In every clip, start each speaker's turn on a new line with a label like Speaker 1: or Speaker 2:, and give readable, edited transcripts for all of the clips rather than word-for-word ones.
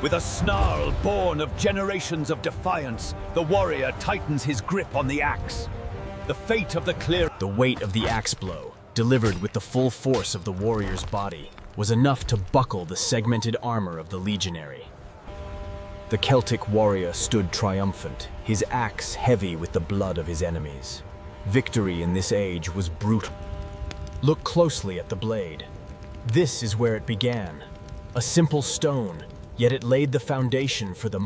Speaker 1: With a snarl born of generations of defiance, the warrior tightens his grip on the axe. The fate of the clear...
Speaker 2: The weight of the axe blow, delivered with the full force of the warrior's body, was enough to buckle the segmented armor of the legionary. The Celtic warrior stood triumphant, his axe heavy with the blood of his enemies. Victory in this age was brutal. Look closely at the blade. This is where it began. A simple stone, yet it laid the foundation for the...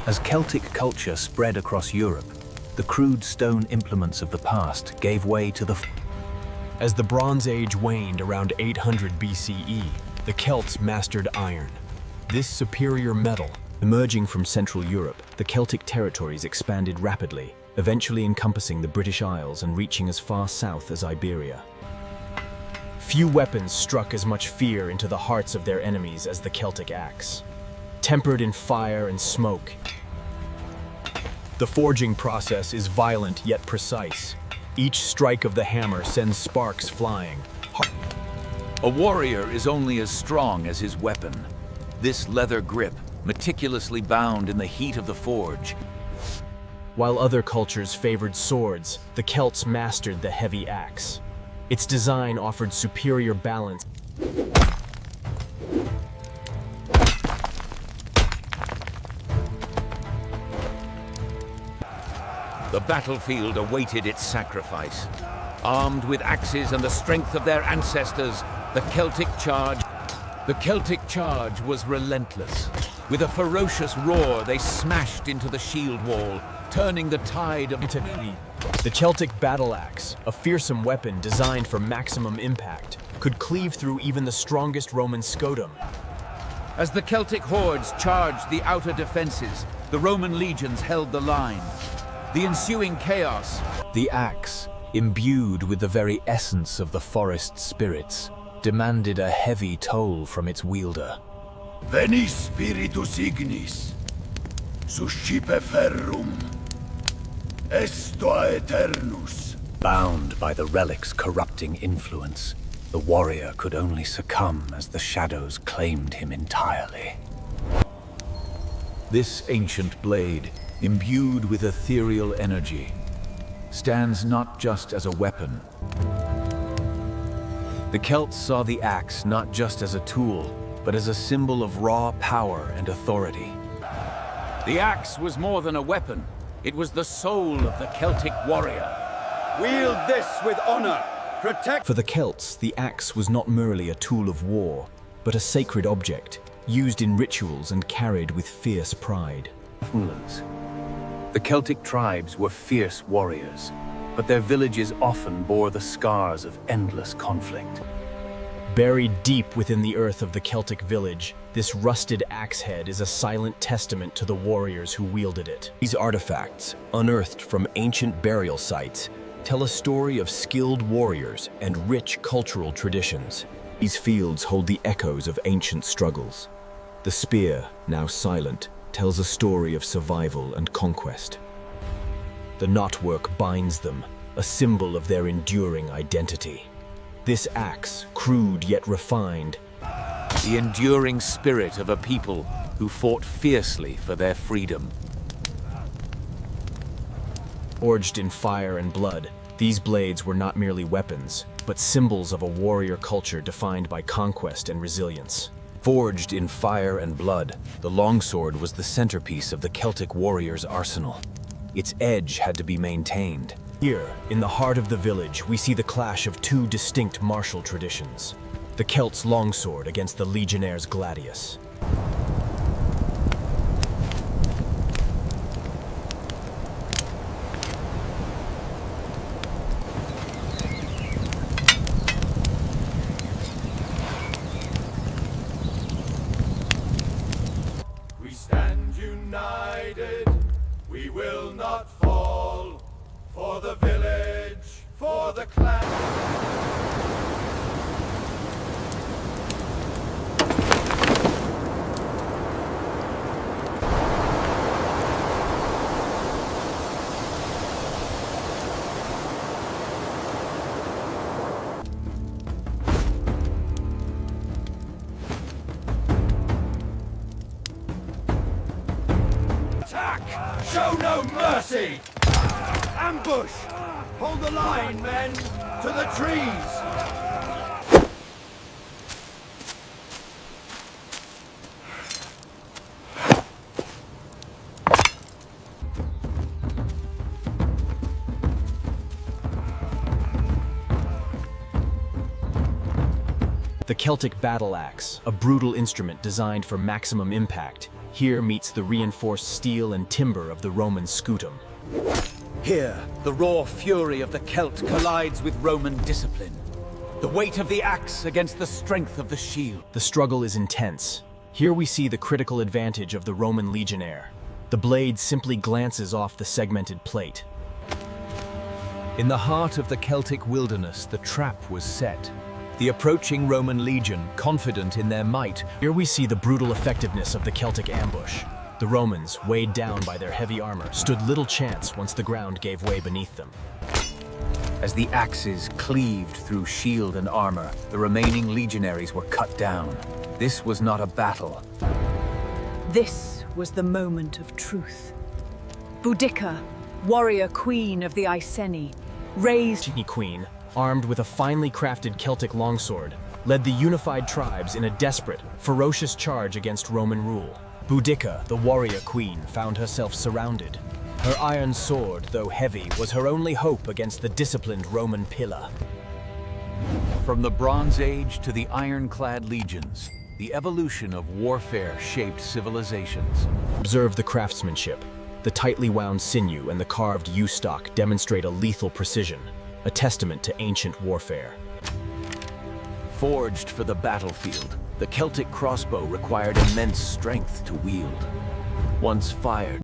Speaker 3: As Celtic culture spread across Europe, the crude stone implements of the past gave way to the...
Speaker 2: As the Bronze Age waned around 800 BCE, the Celts mastered iron. This superior metal, emerging from Central Europe, the Celtic territories expanded rapidly, eventually encompassing the British Isles and reaching as far south as Iberia. Few weapons struck as much fear into the hearts of their enemies as the Celtic axe. Tempered in fire and smoke, the forging process is violent yet precise. Each strike of the hammer sends sparks flying.
Speaker 1: A warrior is only as strong as his weapon. This leather grip, meticulously bound in the heat of the forge.
Speaker 2: While other cultures favored swords, the Celts mastered the heavy axe. Its design offered superior balance.
Speaker 1: The battlefield awaited its sacrifice. Armed with axes and the strength of their ancestors, the Celtic charge was relentless. With a ferocious roar, they smashed into the shield wall, turning the tide of...
Speaker 2: The Celtic battle axe, a fearsome weapon designed for maximum impact, could cleave through even the strongest Roman scutum.
Speaker 1: As the Celtic hordes charged the outer defenses, the Roman legions held the line. The ensuing chaos...
Speaker 3: The axe, imbued with the very essence of the forest spirits, demanded a heavy toll from its wielder.
Speaker 4: Veni spiritus ignis, suscipe ferrum, esto aeternus.
Speaker 3: Bound by the relic's corrupting influence, the warrior could only succumb as the shadows claimed him entirely.
Speaker 1: This ancient blade, imbued with ethereal energy, stands not just as a weapon. The Celts saw the axe not just as a tool, but as a symbol of raw power and authority. The axe was more than a weapon. It was the soul of the Celtic warrior.
Speaker 5: Wield this with honor. Protect...
Speaker 2: For the Celts, the axe was not merely a tool of war, but a sacred object, used in rituals and carried with fierce pride.
Speaker 3: The Celtic tribes were fierce warriors, but their villages often bore the scars of endless conflict.
Speaker 2: Buried deep within the earth of the Celtic village, this rusted axe head is a silent testament to the warriors who wielded it. These artifacts, unearthed from ancient burial sites, tell a story of skilled warriors and rich cultural traditions. These fields hold the echoes of ancient struggles. The spear, now silent, tells a story of survival and conquest. The knotwork binds them, a symbol of their enduring identity. This axe, crude yet refined,
Speaker 1: the enduring spirit of a people who fought fiercely for their freedom.
Speaker 2: Forged in fire and blood, these blades were not merely weapons, but symbols of a warrior culture defined by conquest and resilience.
Speaker 3: Forged in fire and blood, the longsword was the centerpiece of the Celtic warrior's arsenal. Its edge had to be maintained.
Speaker 2: Here, in the heart of the village, we see the clash of two distinct martial traditions. The Celts' longsword against the legionnaires' gladius.
Speaker 4: We stand united, we will not fall, for the village, for the clan. attack! Show no mercy! Ambush! Hold the line, men! To the trees!
Speaker 2: The Celtic battle axe, a brutal instrument designed for maximum impact, here meets the reinforced steel and timber of the Roman scutum.
Speaker 1: Here, the raw fury of the Celt collides with Roman discipline. The weight of the axe against the strength of the shield.
Speaker 2: The struggle is intense. Here we see the critical advantage of the Roman legionnaire. The blade simply glances off the segmented plate.
Speaker 3: In the heart of the Celtic wilderness, the trap was set. The approaching Roman legion, confident in their might.
Speaker 2: Here we see the brutal effectiveness of the Celtic ambush. The Romans, weighed down by their heavy armor, stood little chance once the ground gave way beneath them.
Speaker 1: As the axes cleaved through shield and armor, the remaining legionaries were cut down. This was not a battle.
Speaker 6: This was the moment of truth. Boudica, warrior queen of the Iceni, raised
Speaker 2: Queen, armed with a finely crafted Celtic longsword, led the unified tribes in a desperate, ferocious charge against Roman rule. Boudica, the warrior queen, found herself surrounded. Her iron sword, though heavy, was her only hope against the disciplined Roman pillar.
Speaker 1: From the Bronze Age to the ironclad legions, the evolution of warfare shaped civilizations.
Speaker 2: Observe the craftsmanship. The tightly wound sinew and the carved yew-stock demonstrate a lethal precision, a testament to ancient warfare.
Speaker 1: Forged for the battlefield, the Celtic crossbow required immense strength to wield. Once fired,